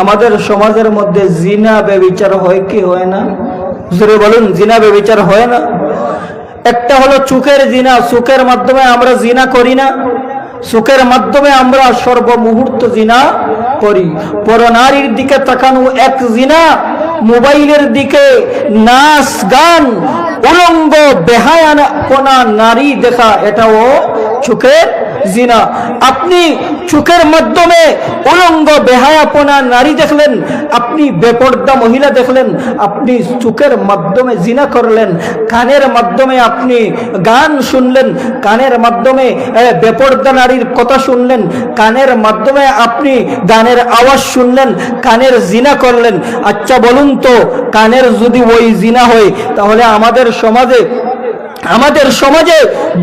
আমাদের সমাজের মধ্যে জিনা ব্যভিচার হয় কি হয় না? জোরে বলুন, জিনা ব্যভিচার হয় না? একটা হলো চোখের জিনা, চোখের মাধ্যমে আমরা জিনা করি না? চোখের মাধ্যমে আমরা সর্বমুহূর্ত জিনা করি। পরনারীর দিকে তাকানো এক জিনা, মোবাইলের দিকে নাচ গান, উলঙ্গ বেহায়াপনা নারী দেখা, এটাও চোখের জিনা। আপনি চোখের মাধ্যমে উলঙ্গ বেহায়াপনা নারী দেখলেন, আপনি বেপর্দা মহিলা দেখলেন, আপনি চোখের মাধ্যমে জিনা করলেন। কানের মাধ্যমে আপনি গান শুনলেন, কানের মাধ্যমে বেপর্দা নারীর কথা শুনলেন, কানের মাধ্যমে আপনি গানের আওয়াজ শুনলেন, কানের জিনা করলেন। আচ্ছা বলুন তো, কানের যদি ওই জিনা হয়, তাহলে আমাদের সমাজে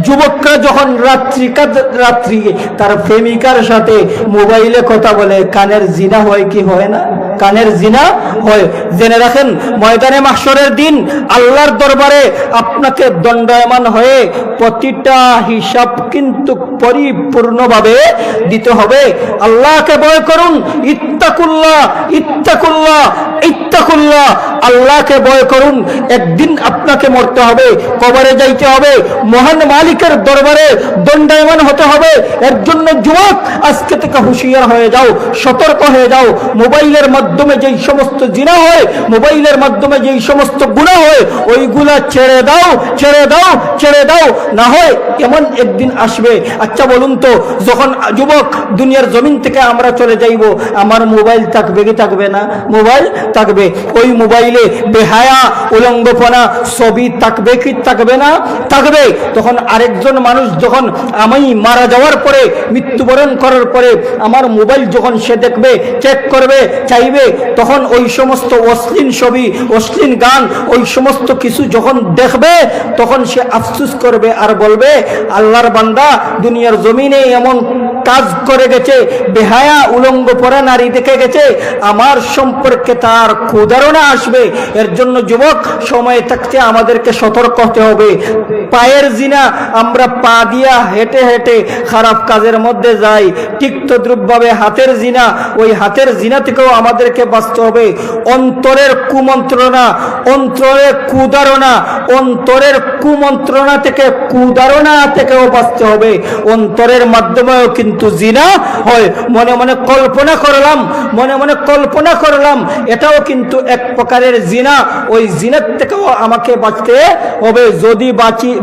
যুবকরা যখন রাত্রি তার প্রেমিকার সাথে মোবাইলে কথা বলে, কানের জিনা হয় কি হয় না? কানের জিনা হয়। জেনে রাখেন, ময়দানে মাহশরের দিন আল্লাহর দরবারে আপনাকে দণ্ডায়মান হয়ে প্রতিটা হিসাব কিন্তু পরিপূর্ণভাবে দিতে হবে। আল্লাহকে ভয় করুন, ইত্তাকুল্লাহ ইত্তাকুল্লাহ ইত্তাকুল্লাহ, আল্লাহকে ভয় করুন। একদিন আপনাকে মরতে হবে, কবরে যাইতে হবে, মহান মালিকের দরবারে দণ্ডায়মান হতে হবে। এর জন্য যুবক, আজকে থেকে হুঁশিয়ার হয়ে যাও, সতর্ক হয়ে যাও। মোবাইলের মাধ্যমে যেই সমস্ত জিনা হয়, মোবাইলের মাধ্যমে যেই সমস্ত গুনাহ হয়, ওইগুলা ছেড়ে দাও, ছেড়ে দাও, ছেড়ে দাও। না হয় এমন একদিন আসবে। আচ্ছা বলুন তো, যখন যুবক দুনিয়ার জমিন থেকে আমরা চলে যাইব, আমার মোবাইল থাকবে কি থাকবে না? মোবাইল থাকবে। ওই মোবাইলে বেহায়া উলঙ্গপনা ছবি থাকবে কি থাকবে না? থাকবে। তখন আরেকজন মানুষ যখন আমি মারা যাওয়ার পরে, মৃত্যুবরণ করার পরে আমার মোবাইল যখন সে দেখবে, চেক করবে, চাইবে, তখন ওই সমস্ত অশ্লীল ছবি, অশ্লীল গান, ওই সমস্ত কিছু যখন দেখবে, তখন সে আফসোস করবে আর বলবে, আল্লাহর বান্দা দুনিয়ার জমিনে এমন কাজ করে গেছে, বেহায়া উলঙ্গ পরা নারী দেখে গেছে, আমার সম্পর্কে তার কুধারণা আসবে। এর জন্য যুবক, সময় থাকতে আমাদেরকে সতর্ক হতে হবে। পায়ের জিনা, আমরা পা দিয়া হেঁটে হেঁটে খারাপ কাজের মধ্যে যাই, ঠিক তদ্রূপভাবে হাতের জিনা, ওই হাতের জিনা থেকেও আমাদেরকে বাঁচতে হবে। অন্তরের কুমন্ত্রণা, অন্তরের কুধারণা, অন্তরের কুমন্ত্রণা থেকে, কুধারণা থেকেও বাঁচতে হবে। অন্তরের মাধ্যমেও কিন্তু জিনা হয়। মনে মনে কল্পনা করলাম, মনে মনে কল্পনা করলাম, এটাও কিন্তু এক প্রকারের জিনা। ওই জিনার থেকেও আমাকে বাঁচতে হবে। যদি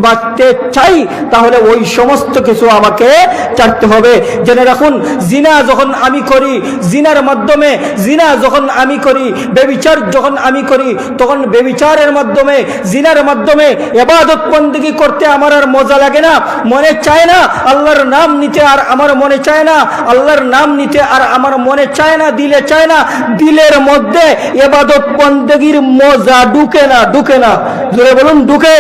বাঁচতে চাই, তাহলে ওই সমস্ত কিছু আমাকে ছাড়তে হবে। জেনে রাখুন, জিনা যখন আমি করি, জিনার মাধ্যমে, জিনা যখন আমি করি, বেবিচার যখন আমি করি, তখন বেবিচারের মাধ্যমে, জিনার মাধ্যমে ইবাদত বন্দেগী করতে আমার আর মজা লাগে না, মনে চায় না। আল্লাহর নাম নিতে আর আমার মনে চায় না, আল্লাহর নাম নিতে আর আমার মনে চায় না, দিলে চায় না। দিলের মধ্যে ইবাদত বন্দেগীর মজা ঢুকে না, ঢুকে না। জোরে বলুন, ঢুকে।